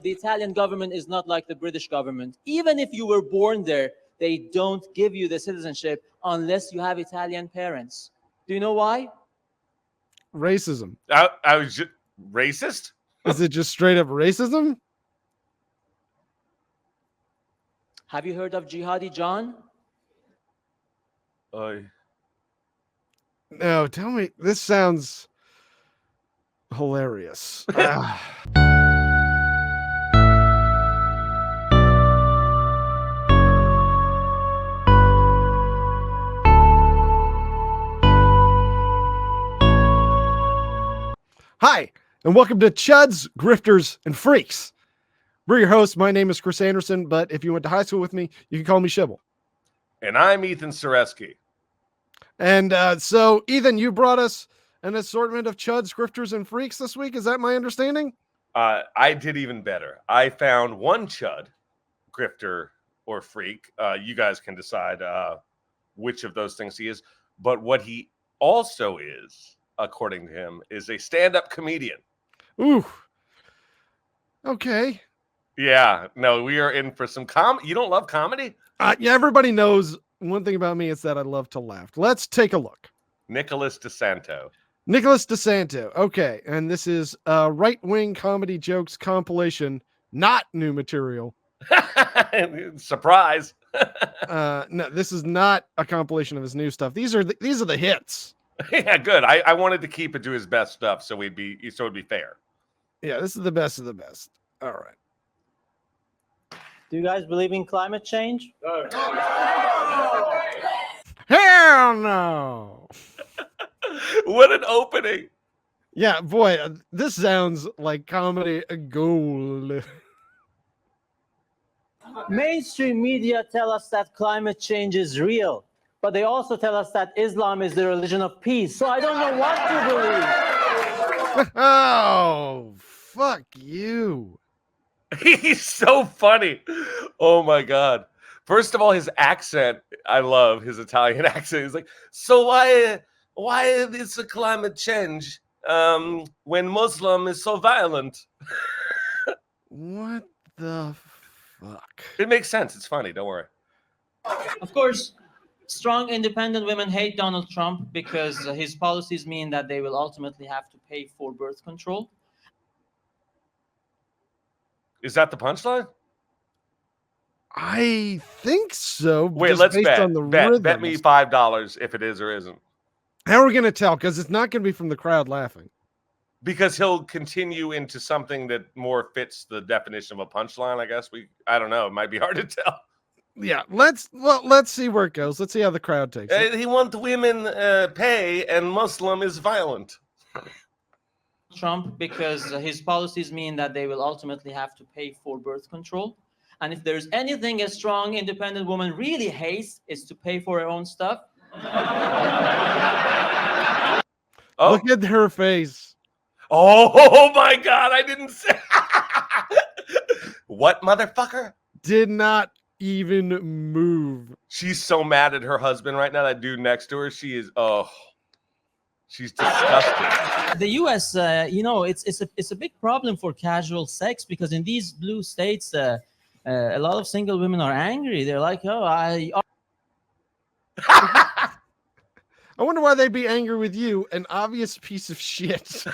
The Italian government is not like the British government. Even if you were born there, they don't give you the citizenship unless you have Italian parents. Do you know why? Racism. I was just racist. Is it just straight up racism? Have you heard of Jihadi John? No, tell me. This sounds hilarious. Hi, and welcome to Chuds, Grifters, and Freaks. We're your hosts. My name is Chris Anderson, but if you went to high school with me, you can call me Shibble. And I'm Ethan Sereski. And so, Ethan, you brought us an assortment of Chuds, Grifters, and Freaks this week. Is that my understanding? I did even better. I found one Chud, Grifter, or Freak. You guys can decide which of those things he is. But what he also is, according to him, is a stand-up comedian. Ooh. Okay. Yeah. No, we are in for some comedy. You don't love comedy? Yeah, everybody knows one thing about me is that I love to laugh. Let's take a look. Nicholas DeSanto. Nicholas DeSanto. Okay. And this is a right-wing comedy jokes compilation, not new material. Surprise. No, this is not a compilation of his new stuff. These are the hits. Yeah, good. I wanted to keep it to his best stuff so it'd be fair. Yeah, this is the best of the best. All right. Do you guys believe in climate change? Hell no. What an opening. Yeah, boy, this sounds like comedy gold. Mainstream media tell us that climate change is real, but they also tell us that Islam is the religion of peace. So I don't know what to believe. Oh, fuck you. He's so funny. Oh my God. First of all, his accent, I love his Italian accent. He's like, so why is the climate change when Muslim is so violent? What the fuck? It makes sense. It's funny. Don't worry. Of course, strong independent women hate Donald Trump because his policies mean that they will ultimately have to pay for birth control. Is that the punchline? I think so. Wait, let's bet. Bet me $5 if it is or isn't. How are we going to tell? Because it's not going to be from the crowd laughing. Because he'll continue into something that more fits the definition of a punchline, I guess. I don't know. It might be hard to tell. Yeah, let's see where it goes. Let's see how the crowd takes it. He wants women pay and Muslim is violent. Trump because his policies mean that they will ultimately have to pay for birth control. And if there's anything a strong independent woman really hates, is to pay for her own stuff. Oh. Look at her face. Oh my God, I didn't say. What, motherfucker? Did not even move. She's so mad at her husband right now. That dude next to her, she's disgusted. The U.S., it's a big problem for casual sex because in these blue states, a lot of single women are angry. They're like, "Oh, I wonder why they'd be angry with you, an obvious piece of shit."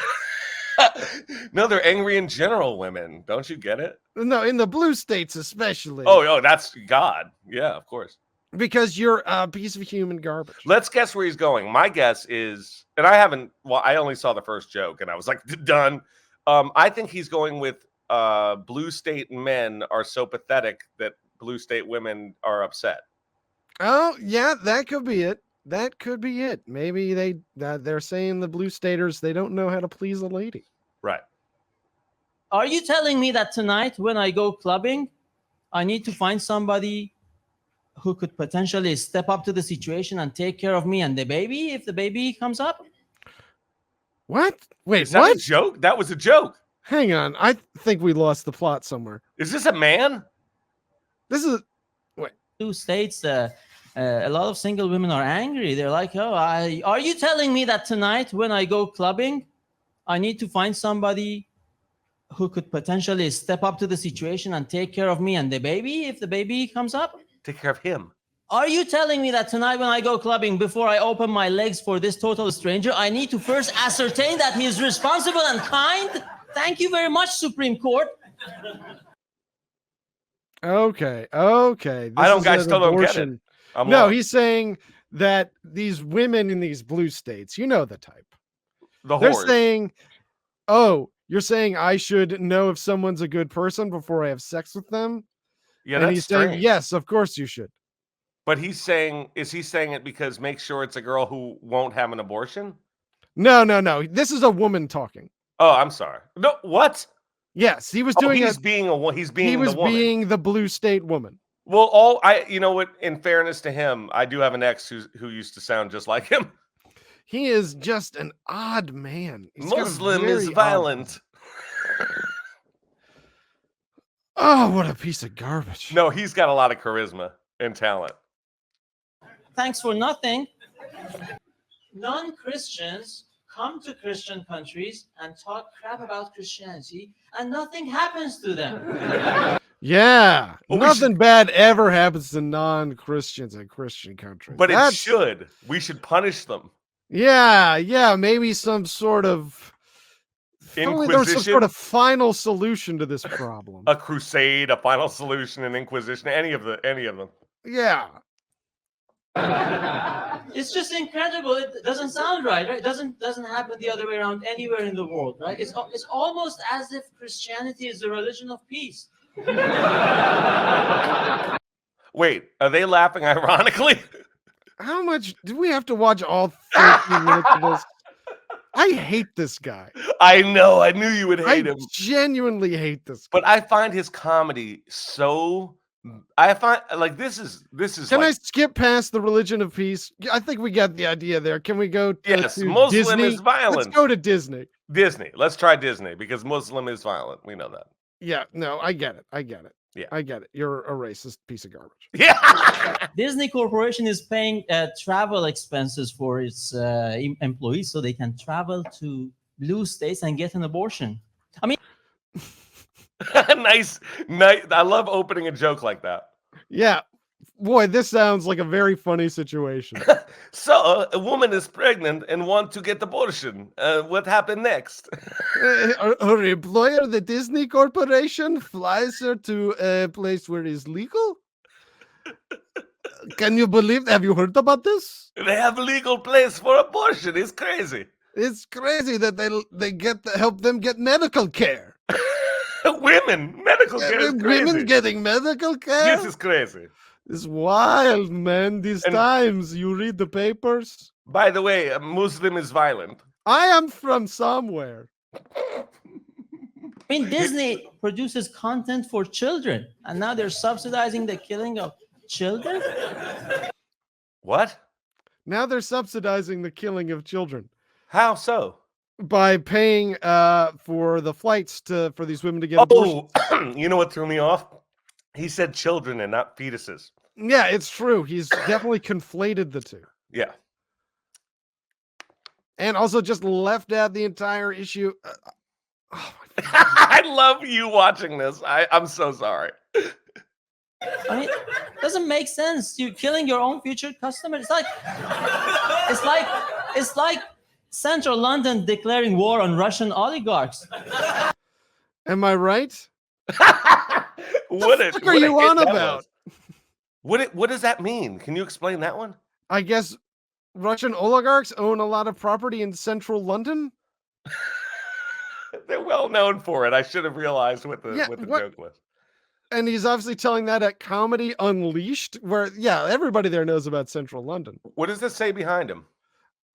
No, they're angry in general, women. Don't you get it? No, in the blue states especially. Oh, that's God. Yeah, of course. Because you're a piece of human garbage. Let's guess where he's going. My guess is, and I only saw the first joke and I was like, done. I think he's going with blue state men are so pathetic that blue state women are upset. Oh, yeah, that could be it. That could be it. Maybe they're saying the blue staters, they don't know how to please a lady. Right. Are you telling me that tonight when I go clubbing, I need to find somebody who could potentially step up to the situation and take care of me and the baby if the baby comes up? What? Wait, is that what? A joke? That was a joke. Hang on. I think we lost the plot somewhere. Is this a man? This is... Wait. Two states, a lot of single women are angry. They're like, "Oh, are you telling me that tonight when I go clubbing, I need to find somebody who could potentially step up to the situation and take care of me and the baby if the baby comes up? Take care of him. Are you telling me that tonight when I go clubbing, before I open my legs for this total stranger, I need to first ascertain that he is responsible and kind? Thank you very much, Supreme Court. Okay. I still don't get it. No, he's saying that these women in these blue states, you know the type. They're whores. saying, oh, you're saying I should know if someone's a good person before I have sex with them? Yeah, and that's he's strange. saying, yes, of course you should. But is he saying it because make sure it's a girl who won't have an abortion? No. This is a woman talking. Oh, I'm sorry. No, what? Yes, he was doing He was being the blue state woman. Well, you know what? In fairness to him, I do have an ex who used to sound just like him. He is just an odd man. Muslim is violent. Oh, what a piece of garbage. No, he's got a lot of charisma and talent. Thanks for nothing. Non-Christians come to Christian countries and talk crap about Christianity, and nothing happens to them. Yeah, nothing bad ever happens to non-Christians in Christian countries. But it should. We should punish them. Yeah, maybe some sort of Inquisition. There's some sort of final solution to this problem. A crusade, a final solution, an inquisition, any of them. Yeah. It's just incredible. It doesn't sound right? It doesn't happen the other way around anywhere in the world, right? It's almost as if Christianity is a religion of peace. Wait, are they laughing ironically? How much do we have to watch all 13 minutes of this? I hate this guy. I know. I knew you would hate him. I genuinely hate this guy. But I find his comedy so. I find like this is. Can I skip past the religion of peace? I think we got the idea there. Can we go? Yes, to Muslim Disney? is violent. Let's go to Disney. Disney. Let's try Disney because Muslim is violent. We know that. Yeah. No, I get it. Yeah, I get it. You're a racist piece of garbage. Yeah. Disney Corporation is paying travel expenses for its employees so they can travel to blue states and get an abortion. I mean, nice. I love opening a joke like that. Yeah. Boy, this sounds like a very funny situation. So, a woman is pregnant and want to get abortion. What happened next? Her employer, the Disney Corporation, flies her to a place where it's legal? Can you believe? Have you heard about this? They have a legal place for abortion. It's crazy. It's crazy that they get to help them get medical care. Women, medical care is crazy. Women getting medical care? This is crazy. It's wild, man. These times you read the papers. By the way, a Muslim is violent. I am from somewhere. I mean, Disney produces content for children, and now they're subsidizing the killing of children? What? Now they're subsidizing the killing of children. How so? By paying for the flights for these women to get abortions. You know what threw me off? He said children and not fetuses. Yeah, it's true. He's definitely conflated the two. Yeah. And also just left out the entire issue. Oh my God. I love you watching this. I'm so sorry. I mean, it doesn't make sense. You're killing your own future customers. It's like Central London declaring war on Russian oligarchs. Am I right? What the fuck are you on about? What does that mean? Can you explain that one? I guess Russian oligarchs own a lot of property in Central London. They're well known for it. I should have realized what the joke was. And he's obviously telling that at Comedy Unleashed, where everybody there knows about Central London. What does this say behind him?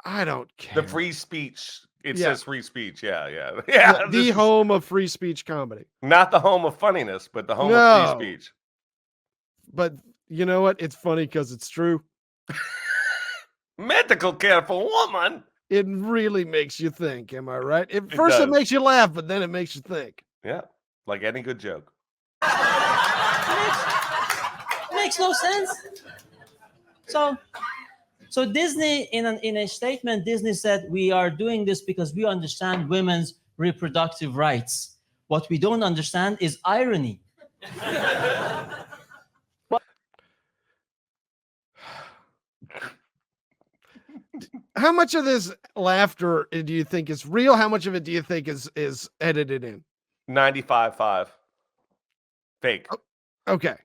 I don't care. The free speech. It says free speech. Yeah. The home of free speech comedy. Not the home of funniness, but the home of free speech. But you know what? It's funny because it's true. Medical care for woman. It really makes you think. Am I right? It makes you laugh, but then it makes you think. Yeah, like any good joke. Makes no sense. So Disney, in a statement, Disney said, we are doing this because we understand women's reproductive rights. What we don't understand is irony. How much of this laughter do you think is real? How much of it do you think is edited in? 95.5. Fake. Okay.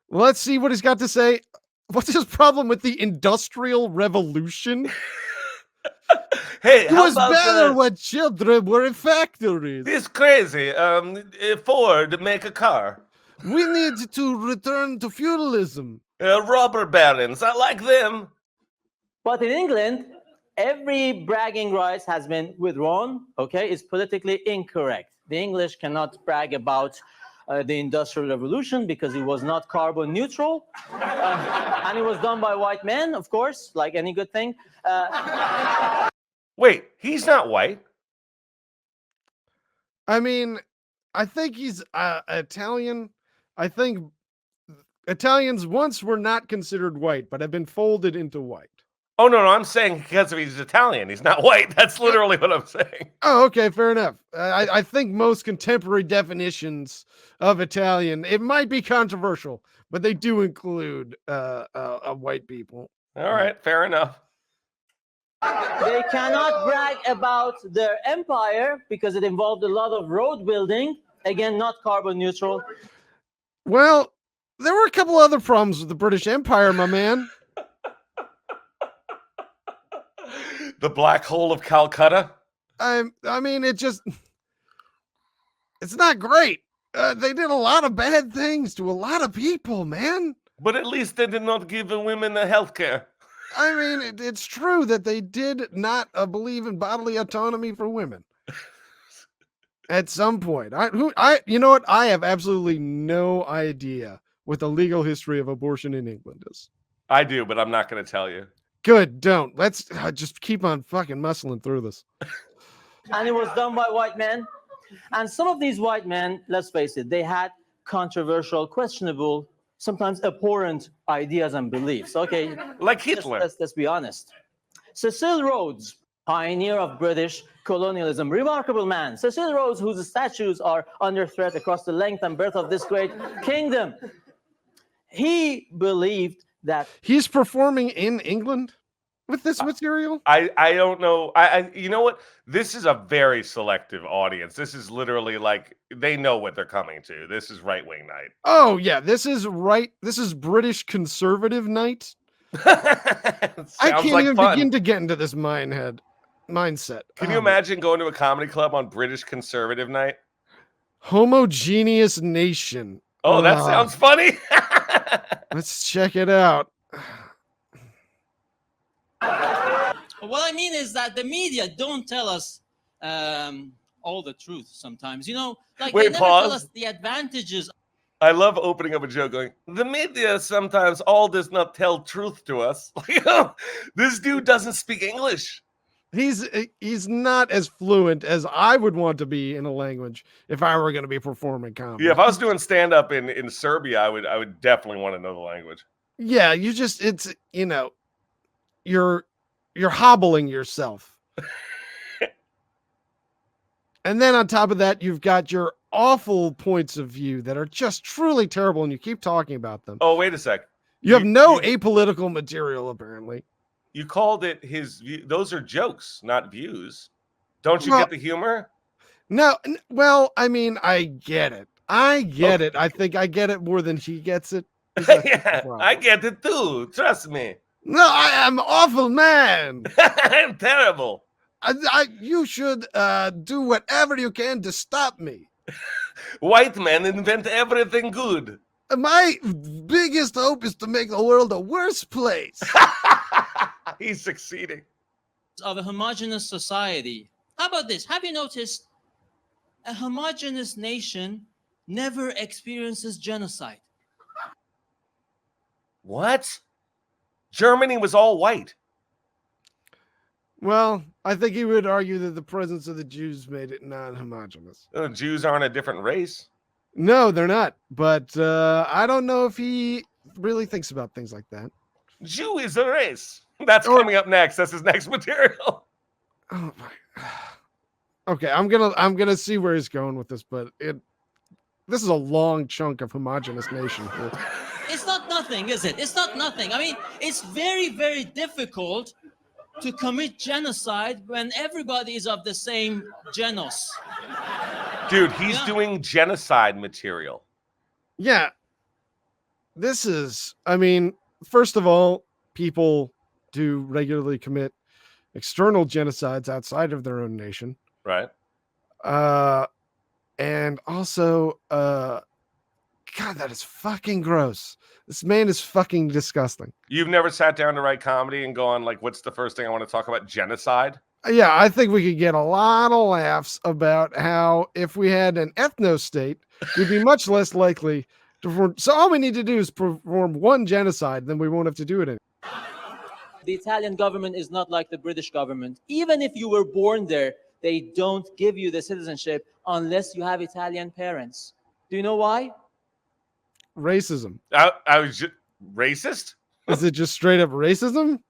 Well, let's see what he's got to say. What's his problem with the Industrial Revolution? Hey, It how was about better when children were in factories. this crazy? Ford make a car. We need to return to feudalism. Robber barons, I like them. But in England, every bragging rights has been withdrawn. Okay, it's politically incorrect. The English cannot brag about the Industrial Revolution because it was not carbon neutral, and it was done by white men, of course, like any good thing. Wait, he's not white. I mean, I think he's Italian. I think Italians once were not considered white, but have been folded into white. Oh, no, I'm saying because he's Italian. He's not white. That's literally what I'm saying. Oh, okay, fair enough. I think most contemporary definitions of Italian, it might be controversial, but they do include white people. All right, fair enough. They cannot brag about their empire because it involved a lot of road building. Again, not carbon neutral. Well, there were a couple other problems with the British Empire, my man. The black hole of Calcutta. I mean, it's not great. They did a lot of bad things to a lot of people, man. But at least they did not give the women the health care. I mean, it's true that they did not believe in bodily autonomy for women. At some point, you know what? I have absolutely no idea what the legal history of abortion in England is. I do, but I'm not going to tell you. Good, don't. Let's just keep on fucking muscling through this. And it was done by white men. And some of these white men, let's face it, they had controversial, questionable, sometimes abhorrent ideas and beliefs. Okay, Like Hitler. let's be honest. Cecil Rhodes, pioneer of British colonialism, remarkable man. Cecil Rhodes, whose statues are under threat across the length and breadth of this great kingdom. He believed that He's performing in England with this material. I don't know. You know what? This is a very selective audience. This is literally like they know what they're coming to. This is right wing night. Oh yeah, this is right. This is British conservative night. I can't even begin to get into this mindset. Can you imagine going to a comedy club on British conservative night? Homogeneous nation. Oh, that sounds funny. Let's check it out. what I mean is that the media don't tell us all the truth sometimes. You know, like Wait, they never pause. tell us the advantages. I love opening up a joke going, the media sometimes all does not tell truth to us. This dude doesn't speak English. He's not as fluent as I would want to be in a language if I were going to be performing comedy. Yeah, if I was doing stand up in Serbia, I would definitely want to know the language. Yeah, you're hobbling yourself. And then on top of that, you've got your awful points of view that are just truly terrible, and you keep talking about them. Oh, wait a sec. You have no apolitical material, apparently. You called it his view. Those are jokes, not views. Don't you get the humor? No, well, I mean, I get it. I think I get it more than he gets it. Yeah, I get it too. Trust me. No, I am awful man. I'm terrible. You should do whatever you can to stop me. White men invent everything good. My biggest hope is to make the world a worse place. He's succeeding. Of a homogeneous society. How about this? Have you noticed a homogeneous nation never experiences genocide? What? Germany was all white. Well, I think he would argue that the presence of the Jews made it non-homogeneous. Jews aren't a different race. No, they're not. But I don't know if he really thinks about things like that. Jew is a race. That's coming up next. That's his next material. Oh my. Okay, I'm gonna see where he's going with this, but this is a long chunk of homogenous nation here. It's not nothing, is it? It's not nothing. I mean, it's very, very difficult to commit genocide when everybody is of the same genus. Dude, he's doing genocide material. Yeah. This is, I mean, first of all, people do regularly commit external genocides outside of their own nation. Right. And also, God, that is fucking gross. This man is fucking disgusting. You've never sat down to write comedy and gone like, what's the first thing I want to talk about? Genocide? Yeah, I think we could get a lot of laughs about how if we had an ethno-state, we'd be much less likely to perform. So all we need to do is perform one genocide, then we won't have to do it anymore. The Italian government is not like the British government. Even if you were born there, they don't give you the citizenship unless you have Italian parents. Do you know why? Racism. I was just racist? Is it just straight up racism?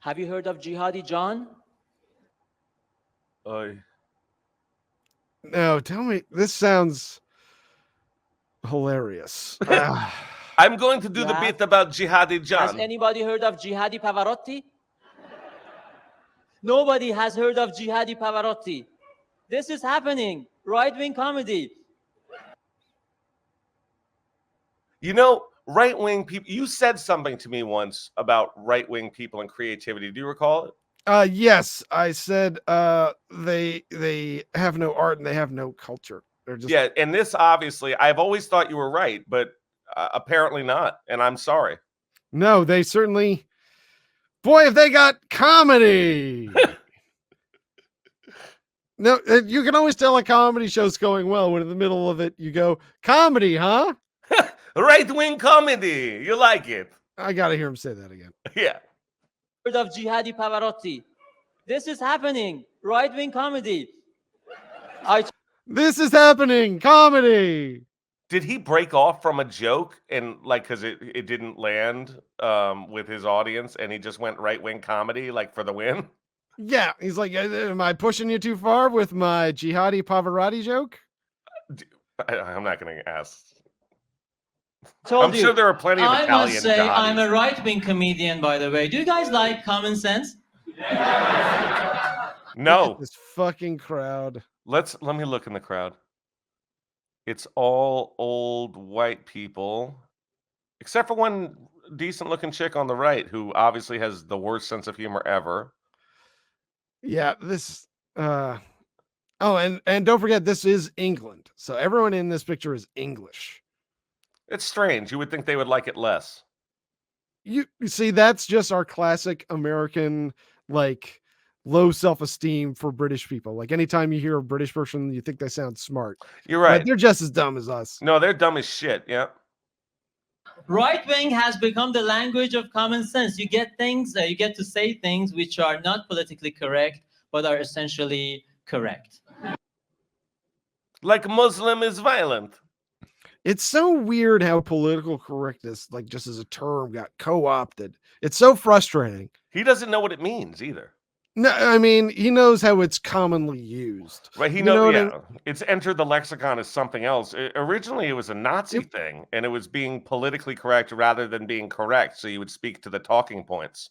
Have you heard of Jihadi John? No, tell me. This sounds hilarious. I'm going to do the bit about Jihadi John. Has anybody heard of Jihadi Pavarotti? Nobody has heard of Jihadi Pavarotti. This is happening. Right-wing comedy. You know, right-wing people, you said something to me once about right-wing people and creativity. Do you recall it? Yes, I said they have no art and they have no culture. They're just and this obviously, I've always thought you were right, but apparently not, and I'm sorry. No, they certainly. Boy, if they got comedy. No, you can always tell a comedy show's going well when in the middle of it you go, comedy, huh? Right-wing comedy. You like it. I got to hear him say that again. Yeah. Heard of Jihadi Pavarotti. This is happening. Right-wing comedy. This is happening. Comedy. Did he break off from a joke and like because it didn't land with his audience and he just went right-wing comedy like for the win? Yeah, he's like, am I pushing you too far with my Jihadi Pavarotti joke? I'm not going to ask. I'm sure there are plenty of Italian. I must say, jihadis. I'm a right-wing comedian, by the way. Do you guys like Common Sense? No. This fucking crowd. Let me look in the crowd. It's all old white people, except for one decent-looking chick on the right who obviously has the worst sense of humor ever. Yeah, this. Oh, and don't forget, this is England. So everyone in this picture is English. It's strange. You would think they would like it less. You see, that's just our classic American, like, low self-esteem for British people. Like, anytime you hear a British person, you think they sound smart. You're right. But they're just as dumb as us. No, they're dumb as shit. Yeah. Right-wing has become the language of common sense. You get things, you get to say things which are not politically correct, but are essentially correct. Like Muslim is violent. It's so weird how political correctness, like just as a term, got co-opted. It's so frustrating. He doesn't know what it means either. No, I mean, he knows how it's commonly used. Right, he knows, yeah. It's entered the lexicon as something else. Originally, it was a Nazi thing, and it was being politically correct rather than being correct, so you would speak to the talking points.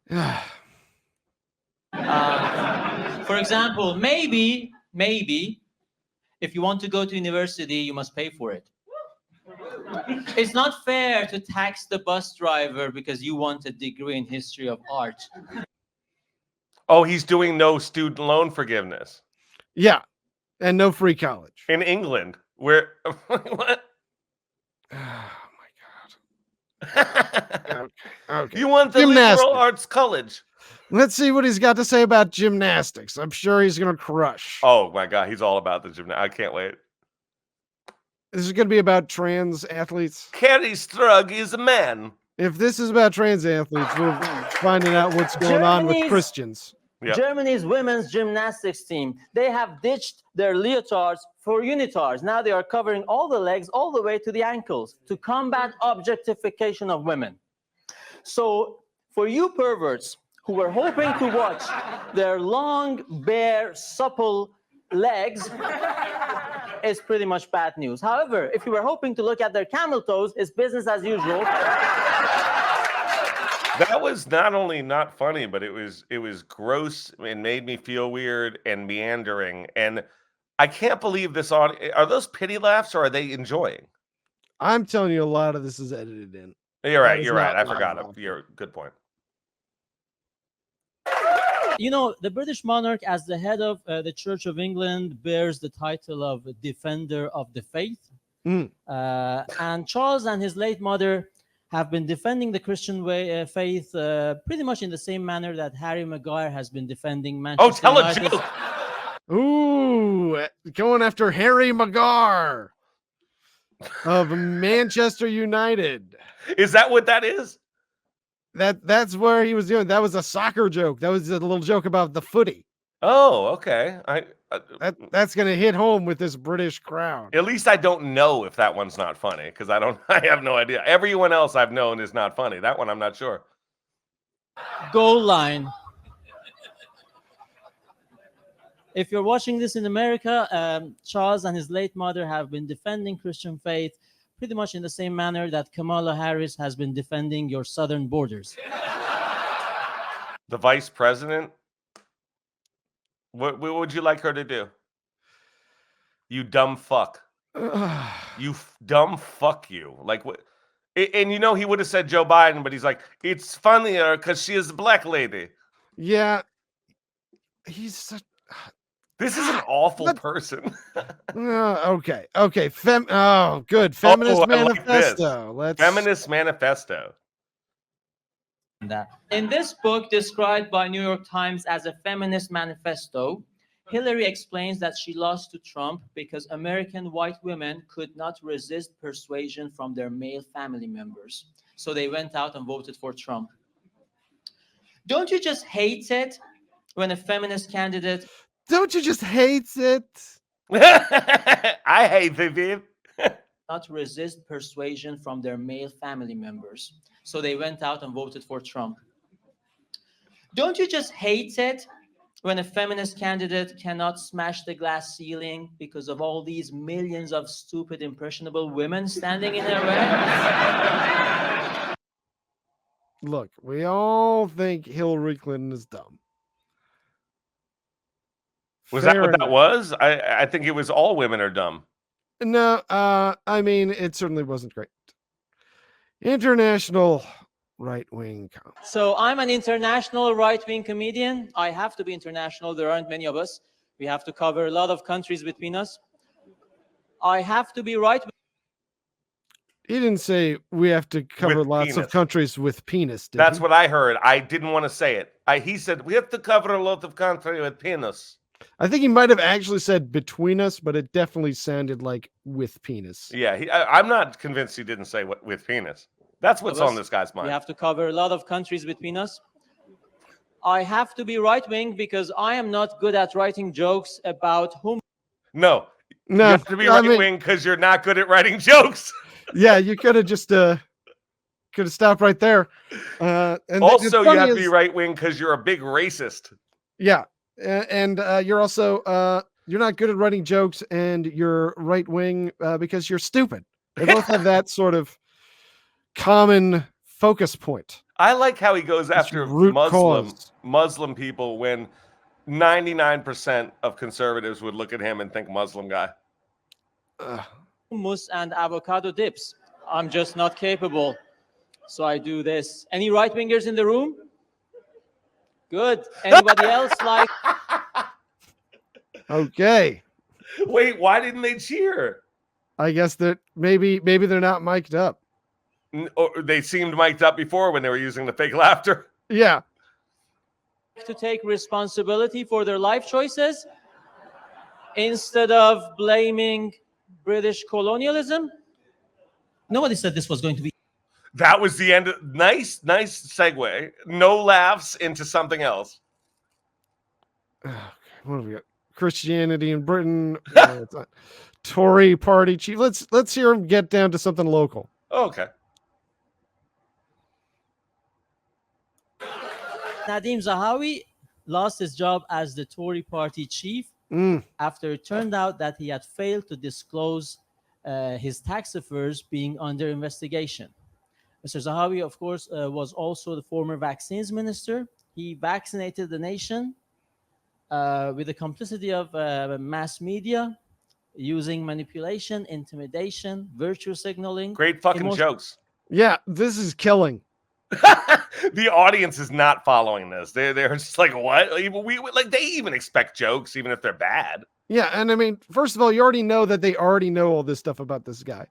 For example, maybe, if you want to go to university, you must pay for it. It's not fair to tax the bus driver because you want a degree in history of art. Oh, he's doing no student loan forgiveness. Yeah, and no free college. In England, where... What? Oh, my God. Okay. You want the liberal arts college. Let's see what he's got to say about gymnastics. I'm sure he's going to crush. Oh, my God. He's all about the gymnastics. I can't wait. This is going to be about trans athletes. Kerry Strug is a man. If this is about trans athletes, we're finding out what's going on with Christians. Yep. Germany's women's gymnastics team, they have ditched their leotards for unitards. Now they are covering all the legs all the way to the ankles to combat objectification of women. So for you perverts who were hoping to watch their long, bare, supple legs is pretty much bad news. However, if you were hoping to look at their camel toes, it's business as usual. That was not only not funny, but it was gross and made me feel weird and meandering. And I can't believe this are those pity laughs or are they enjoying? I'm telling you, a lot of this is edited in. You're right. is You're right. not I forgot live. it. You're good point. You know, the British monarch, as the head of the Church of England, bears the title of Defender of the Faith. Mm. And Charles and his late mother have been defending the Christian faith pretty much in the same manner that Harry Maguire has been defending Manchester Tell United. a joke. Ooh, going after Harry Maguire of Manchester United. Is that what that is? That's where he was doing. That was a soccer joke. That was a little joke about the footy. Oh, okay. That's gonna hit home with this British crowd. At least I don't know if that one's not funny because I have no idea. Everyone else I've known is not funny. That one I'm not sure. Goal line. If you're watching this in America, Charles and his late mother have been defending Christian faith pretty much in the same manner that Kamala Harris has been defending your southern borders. The vice president? What would you like her to do? You dumb fuck. Dumb fuck you. Like what? And you know he would have said Joe Biden, but he's like, it's funnier because she is a black lady. Yeah, he's such. This is an awful person. Okay. Good. Feminist manifesto. Feminist manifesto. In this book, described by New York Times as a feminist manifesto, Hillary explains that she lost to Trump because American white women could not resist persuasion from their male family members. So they went out and voted for Trump. Don't you just hate it when a feminist candidate... Don't you just hate it? I hate it, babe. not resist persuasion from their male family members. So they went out and voted for Trump. Don't you just hate it when a feminist candidate cannot smash the glass ceiling because of all these millions of stupid, impressionable women standing in her way? Look, we all think Hillary Clinton is dumb. Was that what that was? I think it was all women are dumb. No, I mean, it certainly wasn't great. International right-wing. So I'm an international right-wing comedian. I have to be international. There aren't many of us. We have to cover a lot of countries between us. I have to be right. He didn't say we have to cover With lots penis. of countries with penis. Did That's he? what I heard. I didn't want to say it. He said we have to cover a lot of country with penis. I think he might have actually said between us, but it definitely sounded like with penis. Yeah, I'm not convinced he didn't say what with penis. That's what's on this guy's mind. We have to cover a lot of countries between us. I have to be right-wing because I am not good at writing jokes about whom. No, you have to be right-wing because you're not good at writing jokes. Yeah, you could have just could have stopped right there. And also, you have to be right-wing because you're a big racist. Yeah, and you're also you're not good at writing jokes, and you're right-wing because you're stupid. They both have that sort of common focus point. I like how he goes after Muslim people when 99% of conservatives would look at him and think Muslim guy. Hummus and avocado dips. I'm just not capable. So I do this. Any right-wingers in the room? Good. Anybody else like? Okay. Wait, why didn't they cheer? I guess that maybe they're not mic'd up. Or they seemed mic'd up before when they were using the fake laughter. Yeah. To take responsibility for their life choices instead of blaming British colonialism. Nobody said this was going to be. That was the end. Nice segue. No laughs into something else. What have we got? Christianity in Britain. Tory party chief. Let's hear him get down to something local. Okay. Nadim Zahawi lost his job as the Tory party chief after it turned out that he had failed to disclose his tax affairs being under investigation. Mr. Zahawi, of course, was also the former vaccines minister. He vaccinated the nation with the complicity of mass media, using manipulation, intimidation, virtue signaling. Great fucking jokes. Yeah, this is killing. The audience is not following this. They're just like, what? Like they even expect jokes, even if they're bad. Yeah, and I mean, first of all, you already know that they already know all this stuff about this guy.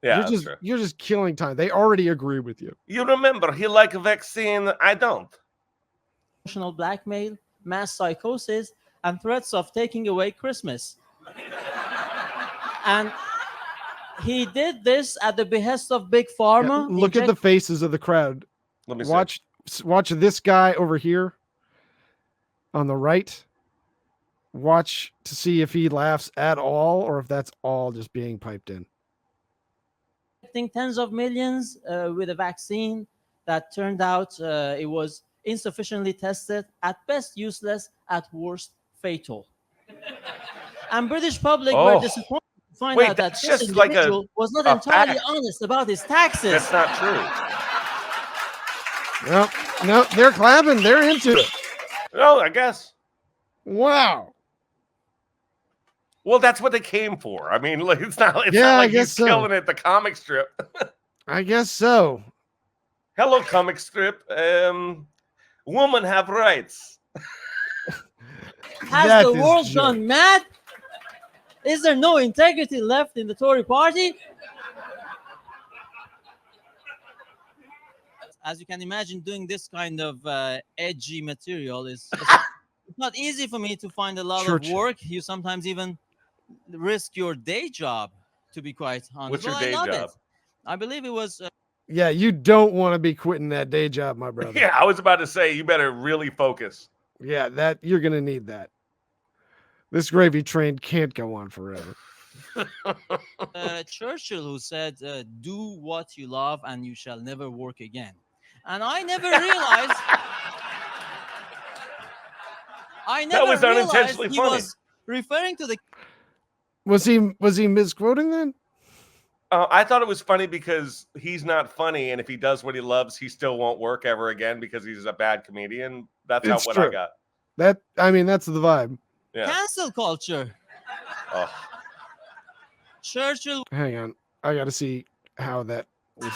Yeah, you're just killing time. They already agree with you. You remember, he like a vaccine. I don't. Emotional blackmail, mass psychosis, and threats of taking away Christmas. And he did this at the behest of Big Pharma. Yeah, look at the faces of the crowd. Let me watch this guy over here on the right. Watch to see if he laughs at all or if that's all just being piped in. Tens of millions with a vaccine that turned out it was insufficiently tested, at best useless, at worst fatal. And British public were disappointed to find out that this individual was not entirely honest about his taxes. That's not true. No, they're clapping. They're into it. No, I guess. Wow. Well, that's what they came for. I mean, it's not like he's killing it, the comic strip. I guess so. Hello, comic strip. Women have rights. Has the world gone mad? Is there no integrity left in the Tory party? As you can imagine, doing this kind of edgy material is it's not easy for me to find a lot of work. You sometimes even risk your day job, to be quite honest. What's your day job? I believe it was... yeah, you don't want to be quitting that day job, my brother. Yeah, I was about to say, you better really focus. Yeah, that you're going to need that. This gravy train can't go on forever. Churchill, who said, do what you love and you shall never work again. And I never realized... that was unintentionally funny. Was referring to the... Was he misquoting then? I thought it was funny because he's not funny, and if he does what he loves, he still won't work ever again because he's a bad comedian. That's what I got. That's the vibe. Yeah. Cancel culture. Oh. Churchill. Hang on, I got to see how that was.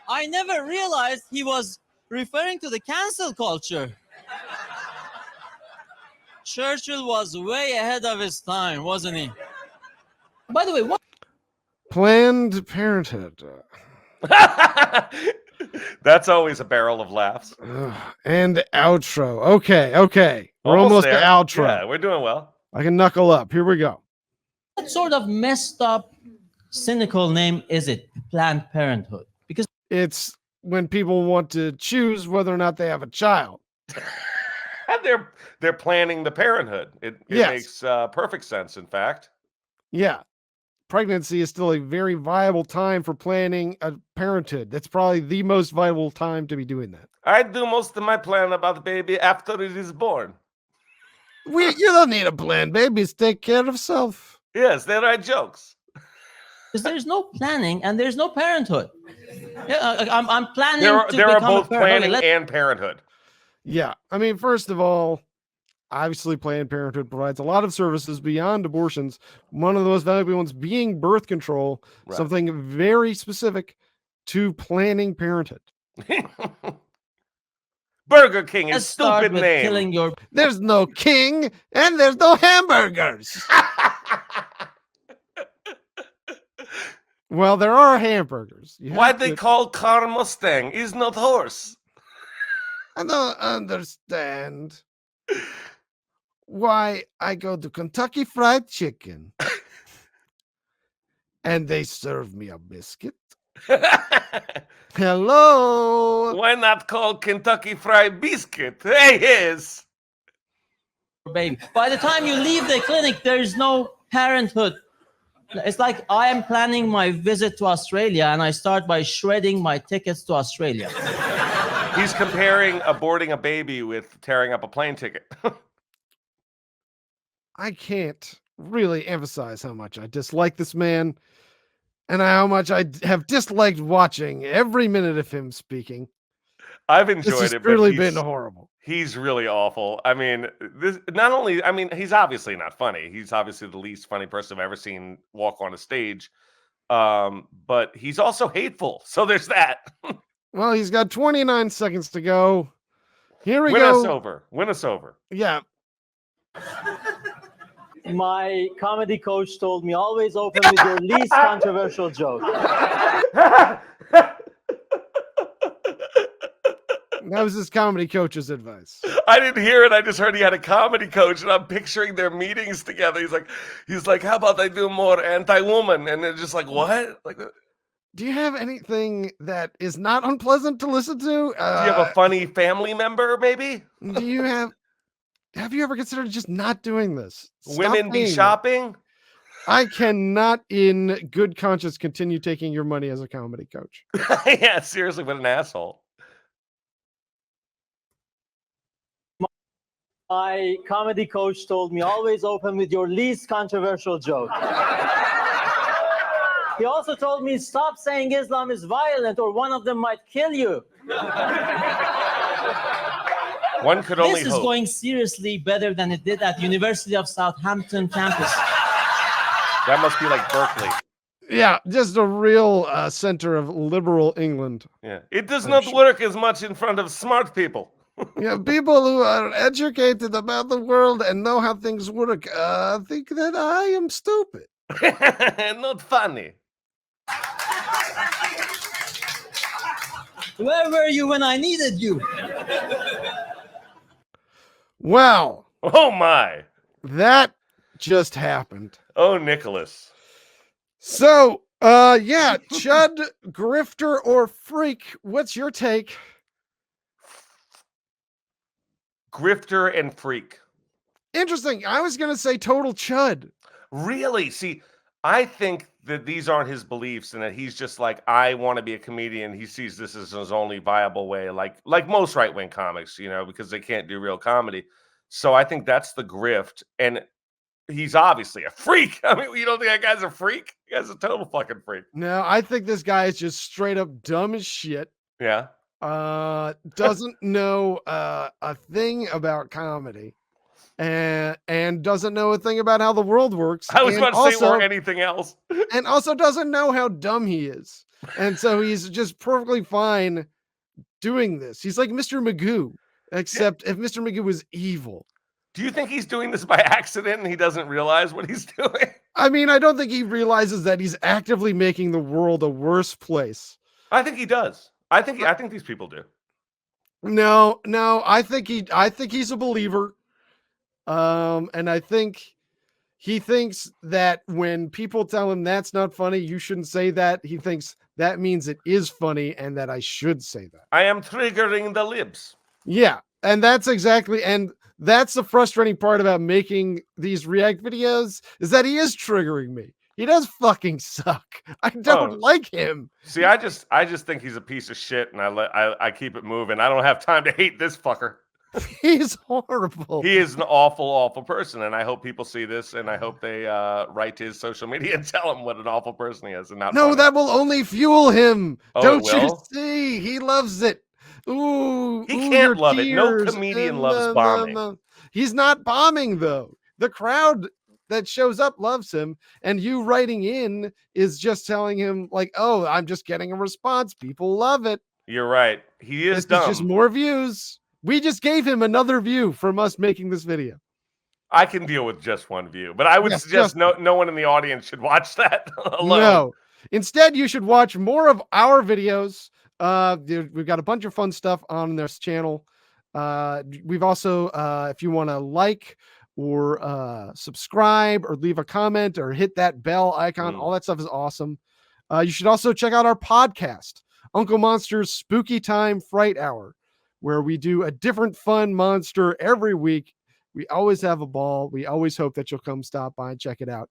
I never realized he was referring to the cancel culture. Churchill was way ahead of his time, wasn't he? By the way, what? Planned Parenthood. That's always a barrel of laughs. And outro. Okay. We're almost to outro. Yeah, we're doing well. I can knuckle up. Here we go. What sort of messed up, cynical name is it? Planned Parenthood. Because it's when people want to choose whether or not they have a child. They're planning the parenthood. It makes perfect sense, in fact. Yeah. Pregnancy is still a very viable time for planning a parenthood. That's probably the most viable time to be doing that. I do most of my plan about the baby after it is born. You don't need a plan. Babies take care of self. Yes, they write jokes. Because there's no planning and there's no parenthood. Yeah, I'm planning there are both planning and parenthood. Yeah. I mean, first of all, obviously Planned Parenthood provides a lot of services beyond abortions. One of the most valuable ones being birth control, something very specific to planning parenthood. Burger King is stupid name. There's no king and there's no hamburgers. Well, there are hamburgers. Why they call car Mustang is not horse? I don't understand why I go to Kentucky Fried Chicken and they serve me a biscuit. Hello. Why not call Kentucky Fried Biscuit? Hey, yes. Baby, by the time you leave the clinic, there's no parenthood. It's like I am planning my visit to Australia and I start by shredding my tickets to Australia. He's comparing aborting a baby with tearing up a plane ticket. I can't really emphasize how much I dislike this man and how much I have disliked watching every minute of him speaking. I've This enjoyed has it, but truly been horrible. he's really awful. I mean, this not only, I mean, he's obviously not funny. He's obviously the least funny person I've ever seen walk on a stage. But he's also hateful. So there's that. Well, he's got 29 seconds to go. Here we Win go. us over. Win us over. Yeah. My comedy coach told me always open with your least controversial joke. That was his comedy coach's advice. I didn't hear it. I just heard he had a comedy coach, and I'm picturing their meetings together. He's like, how about I do more anti-woman? And they're just like, what? Like, Do you have anything that is not unpleasant to listen to? do you have a funny family member, maybe? Do you have you ever considered just not doing this? Stop Women be paying shopping? I cannot in good conscience continue taking your money as a comedy coach. Yeah, seriously, what an asshole. My comedy coach told me always open with your least controversial joke. He also told me stop saying Islam is violent or one of them might kill you. One could only This is hope. going seriously better than it did at University of Southampton campus. That must be like Berkeley. Yeah, just a real center of liberal England. Yeah, it does not work as much in front of smart people. Yeah, people who are educated about the world and know how things work think that I am stupid. Not funny. Where were you when I needed you? Wow, Oh my. that just happened. Oh, Nicholas. So, yeah, Chud, grifter, or freak, what's your take? Grifter and freak. Interesting. I was going to say total Chud. Really? See, I think that these aren't his beliefs and that he's just like, I want to be a comedian. He sees this as his only viable way, like most right-wing comics, because they can't do real comedy. So I think that's the grift. And he's obviously a freak. I mean, you don't think that guy's a freak? That guy's a total fucking freak. No, I think this guy is just straight up dumb as shit. Yeah. Doesn't know a thing about comedy. And doesn't know a thing about how the world works. I was and about to say or anything else. And also doesn't know how dumb he is. And so he's just perfectly fine doing this. He's like Mr. Magoo, except if Mr. Magoo was evil. Do you think he's doing this by accident and he doesn't realize what he's doing? I mean, I don't think he realizes that he's actively making the world a worse place. I think he does. I think these people do. No, I think he's a believer. And I think he thinks that when people tell him that's not funny, you shouldn't say that. He thinks that means it is funny and that I should say that. I am triggering the libs. Yeah. And that's the frustrating part about making these react videos is that he is triggering me. He does fucking suck. I don't like him. See, I just think he's a piece of shit and I keep it moving. I don't have time to hate this fucker. He's horrible. He is an awful, awful person, and I hope people see this, and I hope they write to his social media and tell him what an awful person he is. And not funny. That will only fuel him. Oh, Don't you see? He loves it. Ooh, he can't love it. No comedian loves bombing. He's not bombing though. The crowd that shows up loves him, and you writing in is just telling him like, "Oh, I'm just getting a response. People love it." You're right. He is This dumb. is just more views. We just gave him another view from us making this video. I can deal with just one view, but I would suggest no one in the audience should watch that alone. No. Instead, you should watch more of our videos. We've got a bunch of fun stuff on this channel. We've also, if you want to like or subscribe or leave a comment or hit that bell icon, all that stuff is awesome. You should also check out our podcast, Uncle Monster's Spooky Time Fright Hour, where we do a different fun monster every week. We always have a ball. We always hope that you'll come stop by and check it out.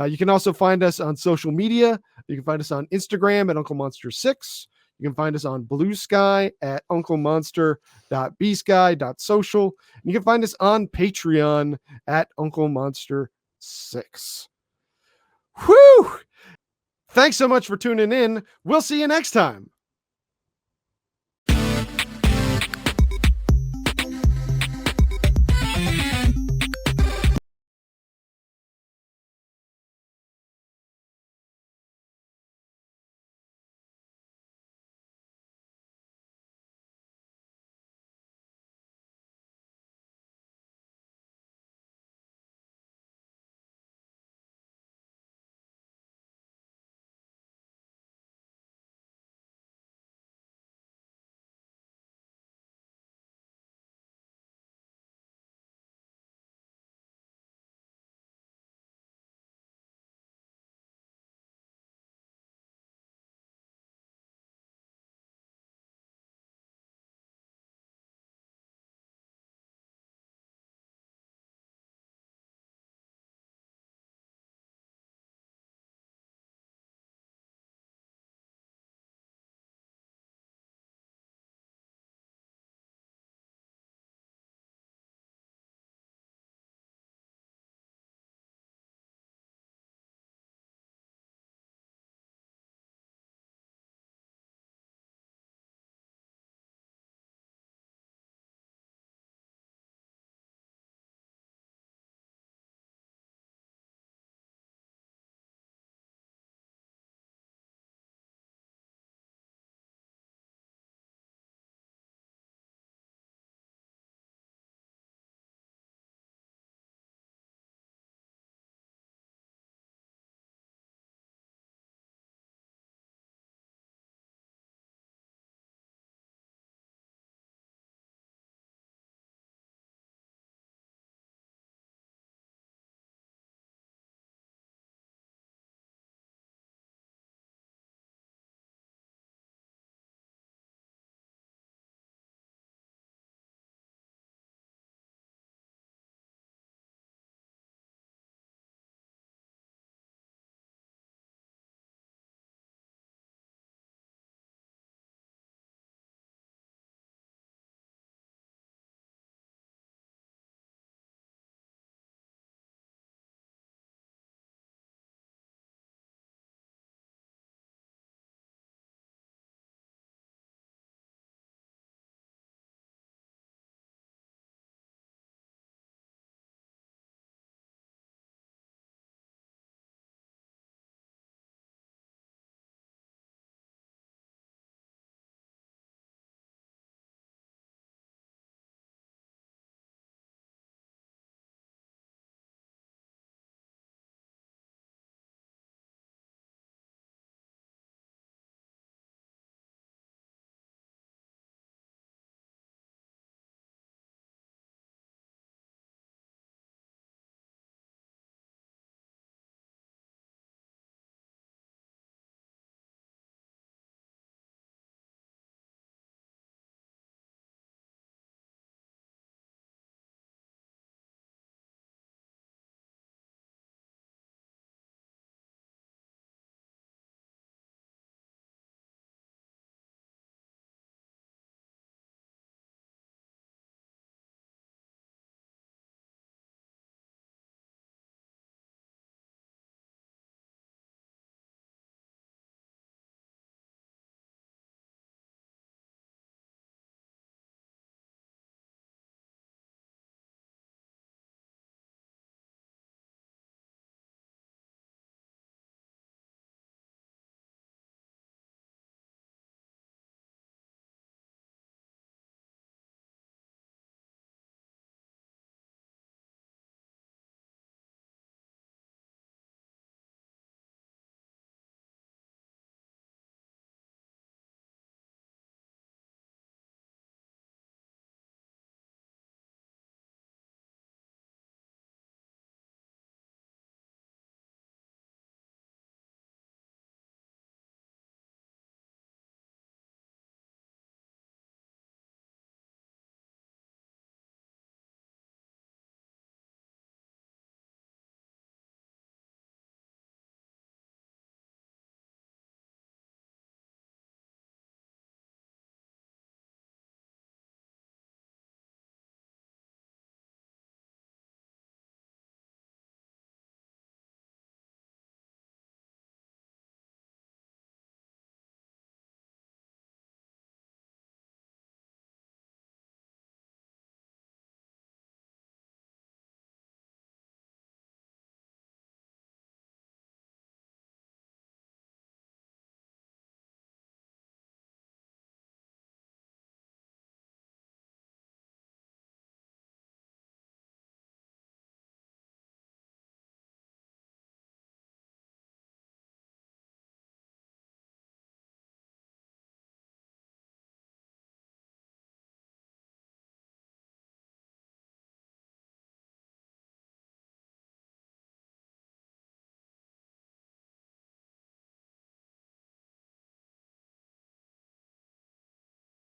You can also find us on social media. You can find us on Instagram at Uncle Monster 6. You can find us on Blue Sky at unclemonster.bsky.social. And you can find us on Patreon at UncleMonster6. Whew! Thanks so much for tuning in. We'll see you next time.